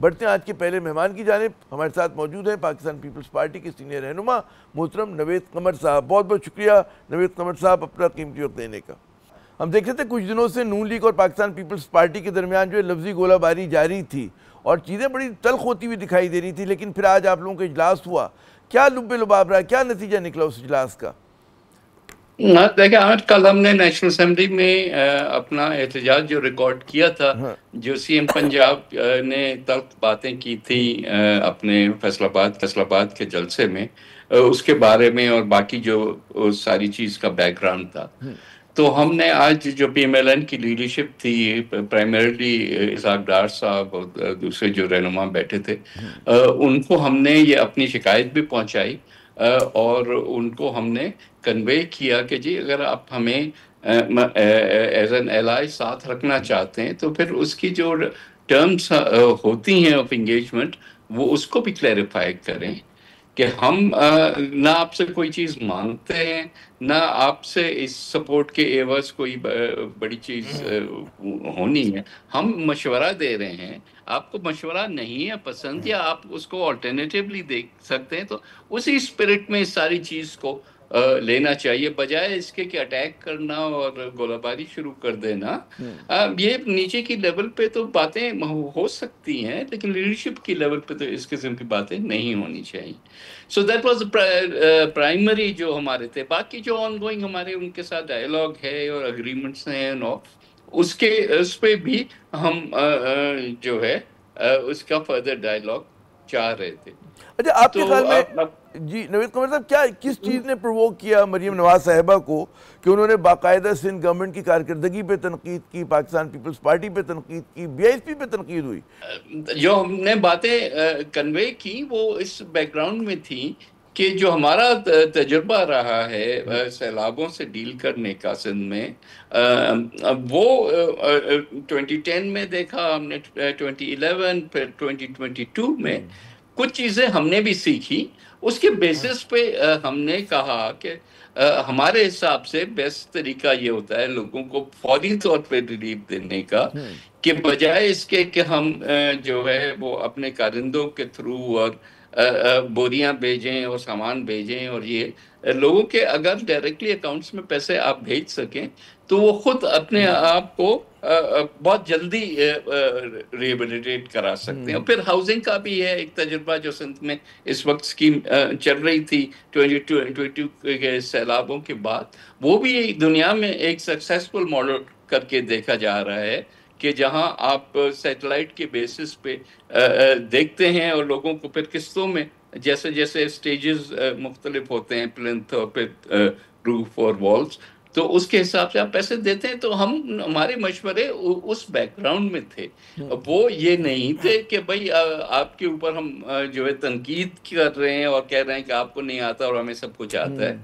बढ़ते हैं आज के पहले मेहमान की जानिब। हमारे साथ मौजूद हैं पाकिस्तान पीपल्स पार्टी के सीनियर रहनुमा मोहतरम नवेद कमर साहब। बहुत बहुत शुक्रिया नवेद कमर साहब अपना कीमती वक्त देने का। हम देख रहे थे कुछ दिनों से नून लीग और पाकिस्तान पीपल्स पार्टी के दरमियान जो है लफ्जी गोलाबारी जारी थी और चीज़ें बड़ी तल्ख होती हुई दिखाई दे रही थी, लेकिन फिर आज आप लोगों का इजलास हुआ, क्या लुब्बे लुबाब रहा, क्या नतीजा निकला उस इजलास का? देखिए, आज कल हमने नेशनल असेंबली में अपना एहतजाज जो रिकॉर्ड किया था, जो सीएम पंजाब ने तल्ख बातें की थी अपने फैसलाबाद के जलसे में, उसके बारे में और बाकी जो सारी चीज़ का बैकग्राउंड था। तो हमने आज जो पीएमएलएन की लीडरशिप थी, प्राइमरीली इसाक डार साहब और दूसरे जो रहनुमा बैठे थे, उनको हमने ये अपनी शिकायत भी पहुंचाई और उनको हमने कन्वे किया कि जी अगर आप हमें एज एन एलाई साथ रखना चाहते हैं तो फिर उसकी जो टर्म्स होती हैं ऑफ एंगेजमेंट वो उसको भी क्लैरिफाई करें कि हम ना आपसे कोई चीज़ मांगते हैं, ना आपसे इस सपोर्ट के एवज कोई बड़ी चीज़ होनी है। हम मशवरा दे रहे हैं, आपको मशवरा नहीं है पसंद या आप उसको अल्टरनेटिवली देख सकते हैं, तो उसी स्पिरिट में इस सारी चीज़ को लेना चाहिए, बजाय इसके कि अटैक करना और गोलाबारी शुरू कर देना। ये नीचे की लेवल पे तो बातें हो सकती हैं, लेकिन लीडरशिप की लेवल पे तो इस किस्म की बातें नहीं होनी चाहिए। सो दैट वाज प्राइमरी जो हमारे थे। बाकी जो ऑनगोइंग हमारे उनके साथ डायलॉग है और अग्रीमेंट्स हैं नो, उसके उस पे भी हम जो है उसका फर्दर डायलॉग चाह रहे थे। अच्छा, आपके ख्याल में जी नवेद कमर साहब, क्या किस चीज़ ने प्रोवोक किया मरियम नवाज साहिबा को कि उन्होंने बाकायदा सिंध गवर्नमेंट की कारकर्दगी पे तनकीद की, पाकिस्तान पीपल्स पार्टी पे तनकीद की, बीएसपी पे तनकीद हुई? जो हमने बातें कन्वे की वो इस बैकग्राउंड में थी कि जो हमारा तजुर्बा रहा है सैलाबों से डील करने का सिंध में, वो 2010 में देखा हमने, 2011, फिर 2022 में कुछ चीज़ें हमने भी सीखी। उसके बेसिस पे हमने कहा कि हमारे हिसाब से बेस्ट तरीका ये होता है लोगों को फौरी तौर पे रिलीफ देने का, कि बजाय इसके कि हम जो है वो अपने कारिंदों के थ्रू और बोरियां भेजें और सामान भेजें, और ये लोगों के अगर डायरेक्टली अकाउंट्स में पैसे आप भेज सकें तो वो खुद अपने आप को बहुत जल्दी रिहेबिलिटेट करा सकते हैं। फिर हाउसिंग का भी है एक तजुर्बा जो सिंध में इस वक्त स्कीम चल रही थी 2022 के सैलाबों के बाद, वो भी दुनिया में एक सक्सेसफुल मॉडल करके देखा जा रहा है कि जहां आप सैटेलाइट के बेसिस पे देखते हैं और लोगों को फिर किस्तों में, जैसे जैसे स्टेजेस मुख्तलिफ होते हैं, प्लिंथ और फिर रूफ और वॉल्स, तो उसके हिसाब से आप पैसे देते हैं। तो हमारे मशवरे उस बैकग्राउंड में थे, वो ये नहीं थे कि भाई आपके ऊपर हम जो है तनकीद कर रहे हैं और कह रहे हैं कि आपको नहीं आता और हमें सब कुछ आता है।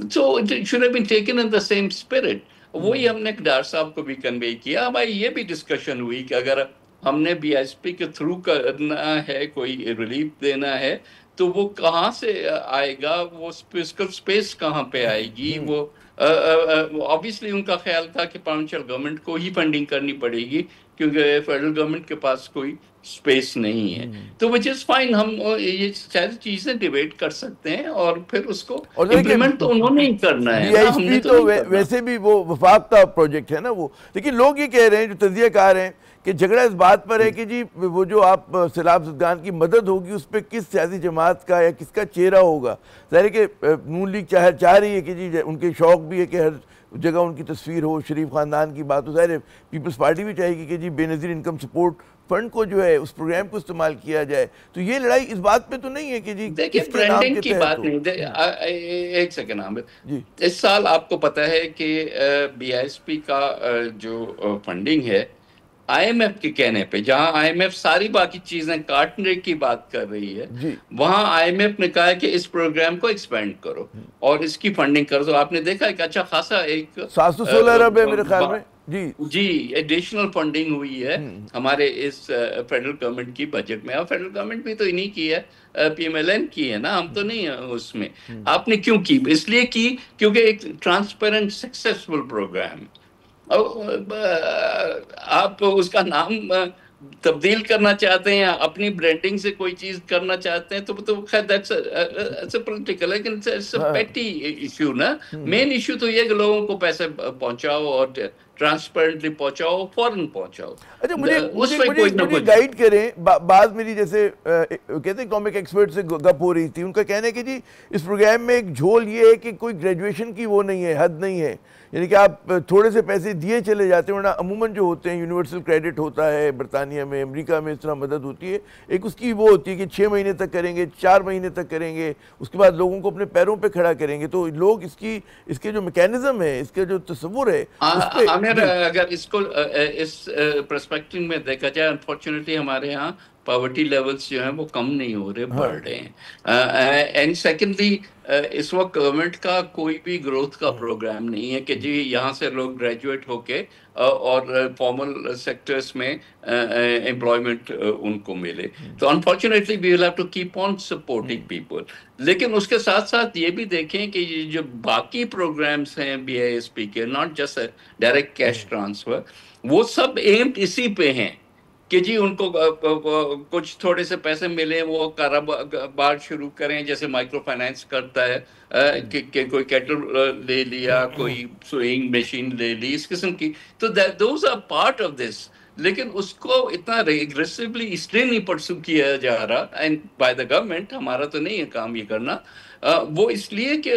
So it should have been taken in the same spirit. वही हमने डार साहब को भी कन्वे किया। भाई ये भी डिस्कशन हुई कि अगर हमने बीएसपी के थ्रू करना है, कोई रिलीफ देना है, तो वो कहाँ से आएगा, वो फिजिकल स्पेस कहाँ पे आएगी। वो ऑब्वियसली उनका ख्याल था कि प्रोविंशियल गवर्नमेंट को ही फंडिंग करनी पड़ेगी क्योंकि फेडरल गवर्नमेंट के पास कोई स्पेस नहीं है। तो विच इज फाइन, हम ये सारी चीजें डिबेट कर सकते हैं और फिर उसको इम्प्लीमेंट तो उन्होंने ही करना है ना, हमने तो वैसे भी वो वफाक का प्रोजेक्ट है ना वो। लेकिन लोग ये कह रहे हैं, जो तज्जियाकार हैं, कि झगड़ा इस बात पर है कि जी वो जो आप सैलाब ज़दगान की मदद होगी उस पर किस सियासी जमात का या किसका चेहरा होगा। ज़ाहिर है कि नून लीग चाह रही है कि जी उनके शौक़ भी है कि हर जगह उनकी तस्वीर हो, शरीफ ख़ानदान की बात हो। ज़ाहिर है पीपल्स पार्टी भी चाहेगी कि जी बेनज़ीर इनकम सपोर्ट फंड को जो है उस प्रोग्राम को इस्तेमाल किया जाए। तो ये लड़ाई इस बात पे तो नहीं है कि जी देखिए ब्रांडिंग की बात नहीं। एक सेकंड आमिर, इस साल आपको पता है कि बीएसपी का जो फंडिंग है आईएमएफ के कहने पे, जहां आईएमएफ सारी बाकी चीजें काटने की बात कर रही है, वहां आईएमएफ ने कहा है कि इस प्रोग्राम को एक्सपेंड करो और इसकी फंडिंग करो। तो आपने देखा कि अच्छा खासा एक 716 अरब है मेरे ख्याल में जी एडिशनल फंडिंग हुई है हमारे इस फेडरल गवर्नमेंट की बजट में। और फेडरल गवर्नमेंट भी तो इन्हीं की है, पीएमएलएन की है ना, हम तो नहीं है उसमें। आपने क्यों की? इसलिए की क्योंकि एक ट्रांसपेरेंट सक्सेसफुल प्रोग्राम, आप उसका नाम तब्दील करना चाहते हैं या अपनी ब्रांडिंग से कोई चीज करना चाहते हैं, तो खैर दैट्स अ पॉलिटिकल, लेकिन इट्स अ हाँ। पेटी इशू ना। हम्म। मेन इशू तो ये है कि लोगों को पैसे पहुंचाओ और ट्रांसपेरेंटली पहुंचाओ, फौरन पहुंचाओ। अच्छा, मुझे मुझे उसमें मुझे कोई ना मुझे कुछ। गाइड करें। बात मेरी जैसे कहते हैं कॉमिक एक्सपर्ट से गप हो रही थी, उनका कहना है कि जी इस प्रोग्राम में एक झोल ये है कि कोई ग्रेजुएशन की वो नहीं है, हद नहीं है, यानी कि आप थोड़े से पैसे दिए चले जाते हैं, वरना अमूमन जो होते हैं यूनिवर्सल क्रेडिट होता है, बरतानिया में, अमेरिका में इस तरह मदद होती है, एक उसकी वो होती है कि 6 महीने तक करेंगे, 4 महीने तक करेंगे, उसके बाद लोगों को अपने पैरों पे खड़ा करेंगे। तो लोग इसके जो मैकेनिज्म है, इसके जो तस्वुर है उस पर आमिर, जी। अगर इसको इस पर्सपेक्टिव में देखा जाए, अनफॉर्चुनेटली हमारे यहाँ पॉवर्टी लेवल्स जो हैं वो कम नहीं हो रहे, बढ़ हाँ। रहे हैं। एंड सेकेंडली, इस वक्त गवर्नमेंट का कोई भी ग्रोथ का प्रोग्राम नहीं है कि जी यहाँ से लोग ग्रेजुएट होके और फॉर्मल सेक्टर्स में एम्प्लॉयमेंट उनको मिले। तो unfortunately we will have to keep on supporting people. लेकिन उसके साथ साथ ये भी देखें कि ये जो बाकी प्रोग्राम्स हैं बीआईएसपी के, not just direct cash transfer, वो सब एम्ड इसी पे हैं कि जी उनको कुछ थोड़े से पैसे मिले, वो कारोबार शुरू करें, जैसे माइक्रो फाइनेंस करता है, कि कोई केटल ले लिया, कोई सुइंग मशीन ले ली, इस किस्म की। तो those are part of this. लेकिन उसको इतना एग्रेसिवली इसलिए नहीं परसू किया जा रहा, एंड बाय द गवर्नमेंट, हमारा तो नहीं है काम ये करना, वो इसलिए कि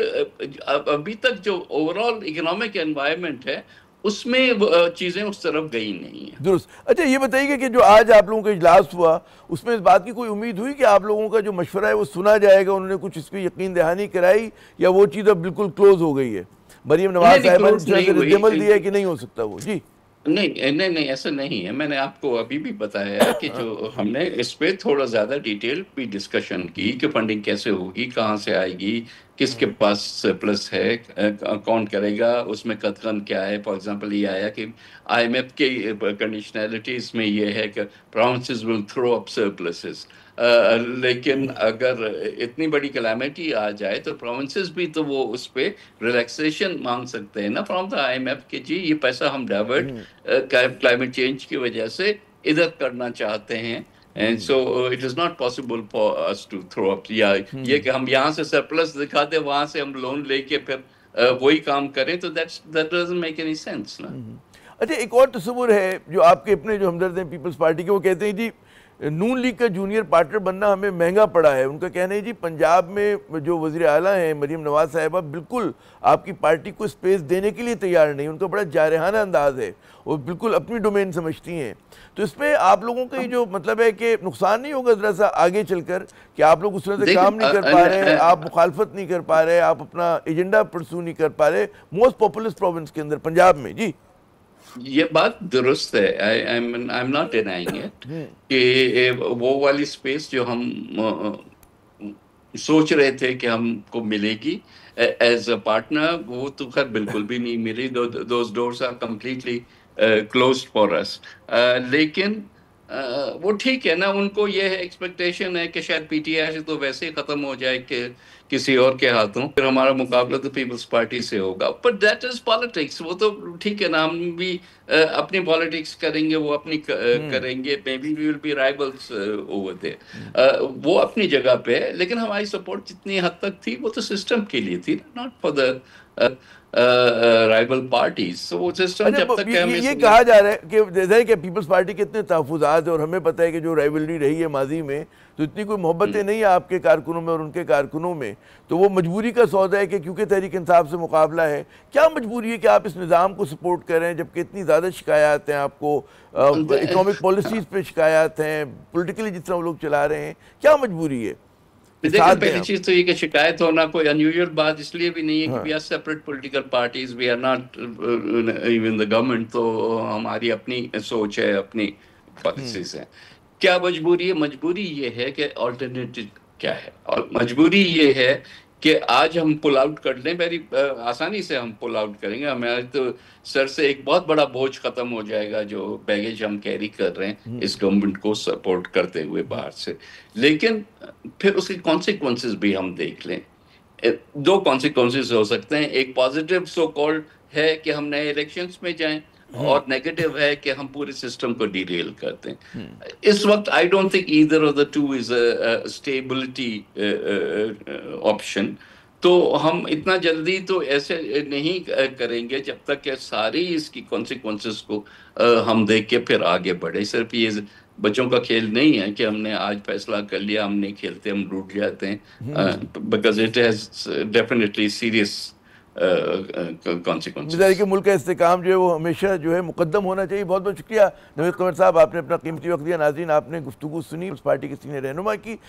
अभी तक जो ओवरऑल इकोनॉमिक एनवायरनमेंट है उसमें चीजें उस तरफ गई नहीं है। दुरुस्त। अच्छा, ये बताइए कि जो आज आप लोगों का इजलास हुआ, उसमें इस बात की कोई उम्मीद हुई कि आप लोगों का जो मशवरा है वो सुना जाएगा, उन्होंने कुछ इसकी यकीन दहानी कराई, या वो चीज़ अब बिल्कुल क्लोज हो गई है? मरीम नहीं नवाज नहीं, साहिबा ने क्लोज जो है नहीं हुई। रद्दमल दिया है कि नहीं हो सकता वो? जी। नहीं नहीं नहीं, ऐसा नहीं है। मैंने आपको अभी भी बताया कि जो हमने इस पे थोड़ा ज्यादा डिटेल भी डिस्कशन की कि फंडिंग कैसे होगी, कहाँ से आएगी, किसके पास सरप्लस है, कौन करेगा, उसमें कथन क्या है। फॉर एग्जांपल ये आया कि आईएमएफ के कंडीशनैलिटीज में ये है कि provinces will throw up surpluses. लेकिन अगर इतनी बड़ी कैलामिटी आ जाए तो प्रोविंसेस भी तो वो उस पे रिलैक्सेशन मांग सकते हैं ना फ्रॉम द आईएमएफ कि जी ये पैसा हम डाइवर्ट क्लाइमेट चेंज की वजह से इधर करना चाहते हैं। And so it is not possible for us to throw up, या ये कि हम यहाँ से सरप्लस दिखाते वहां से हम लोन लेके फिर वही काम करें, तो that doesn't make any sense ना। अच्छा, एक और तस्वुर है जो आपके अपने जो हमदर्द हैं पीपल्स पार्टी के, वो कहते हैं जी नून लीग का जूनियर पार्टनर बनना हमें महंगा पड़ा है। उनका कहना है जी पंजाब में जो वज़ीर आला हैं मरीम नवाज साहिबा, बिल्कुल आपकी पार्टी को स्पेस देने के लिए तैयार नहीं। उनका बड़ा जारहाना अंदाज है, वो बिल्कुल अपनी डोमेन समझती हैं। तो इस पर आप लोगों का ये जो मतलब है कि नुकसान नहीं होगा ज़रा सा आगे चलकर कि आप लोग उस तरह से काम नहीं कर पा रहे, आप मुखालफत नहीं कर पा रहे, आप अपना एजेंडा परसू नहीं कर पा रहे मोस्ट पॉपुलस प्रोविंस के अंदर पंजाब में? जी। ये बात दुरुस्त है, I am not denying it कि वो वाली स्पेस जो हम सोच रहे थे कि हमको मिलेगी एज अ पार्टनर, वो तो खैर बिल्कुल भी नहीं मिली। Those doors are completely closed for us. लेकिन वो ठीक है ना, उनको ये एक्सपेक्टेशन है कि शायद पीटीआई से तो वैसे ही खत्म हो जाए कि किसी और के हाथों, फिर हमारा मुकाबला तो पीपल्स पार्टी से होगा। बट दैट इज पॉलिटिक्स, वो तो ठीक है ना, हम भी अपनी पॉलिटिक्स करेंगे, वो अपनी करेंगे, maybe we will be rivals over there. वो अपनी जगह पे है, लेकिन हमारी सपोर्ट जितनी हद तक थी वो तो सिस्टम के लिए थी, not for the rival parties. तो वो सिस्टम जब अच्छा, तक हमें ये कहा जा रहा है कि जैसा है कि पीपल्स पार्टी के इतने तहफुजात है, और हमें पता है कि जो राइवलरी रही है माजी में, तो इतनी कोई मोहब्बतें नहीं है आपके कारकुनों में और उनके कारकुनों में, तो वो मजबूरी का सौदा है कि क्योंकि तहरीक इंसाफ से मुकाबला है। क्या मजबूरी है कि आप इस निज़ाम को सपोर्ट करें जबकि इतनी ज़्यादा शिकायत हैं आपको, इकोनॉमिक पॉलिसीज़ पे शिकायत हैं, पोलिटिकली जिस तरह वो लोग चला रहे हैं, क्या मजबूरी है? देखिए, पहली चीज तो ये कि शिकायत होना कोई अनयूजुअल बात इसलिए भी नहीं है कि we are separate political parties, we are not even the government. तो हमारी अपनी सोच है, अपनी पॉलिसीज है। क्या मजबूरी है? मजबूरी ये है कि ऑल्टरनेटिव क्या है, और मजबूरी ये है कि आज हम पुल आउट कर लें, वेरी आसानी से हम पुल आउट करेंगे, हमारे तो सर से एक बहुत बड़ा बोझ खत्म हो जाएगा जो बैगेज हम कैरी कर रहे हैं इस गवर्नमेंट को सपोर्ट करते हुए बाहर से। लेकिन फिर उसके कॉन्सिक्वेंसेस भी हम देख लें। दो कॉन्सिक्वेंसेस हो सकते हैं। एक पॉजिटिव सो कॉल्ड है कि हम नए इलेक्शंस में जाएं, और नेगेटिव है कि हम पूरे सिस्टम को डिरेल करते हैं। इस वक्त I don't think either of the two is a stability option. तो हम इतना जल्दी तो ऐसे नहीं करेंगे जब तक कि सारी इसकी कॉन्सिक्वेंसेस को हम देख के फिर आगे बढ़े। सिर्फ ये बच्चों का खेल नहीं है कि हमने आज फैसला कर लिया, हम नहीं खेलते, हम रूठ जाते हैं, because it has definitely serious मिसाल कॉन्सिक्वेंसेस। के मुल्क का इस्तेकाम जो है वो हमेशा जो है मुकद्दम होना चाहिए। बहुत बहुत शुक्रिया नवीद कमर साहब, आपने अपना कीमती वक्त दिया। नाज़रीन, आपने गुफ्तगू सुनी उस पार्टी के सीनियर रहनुमा की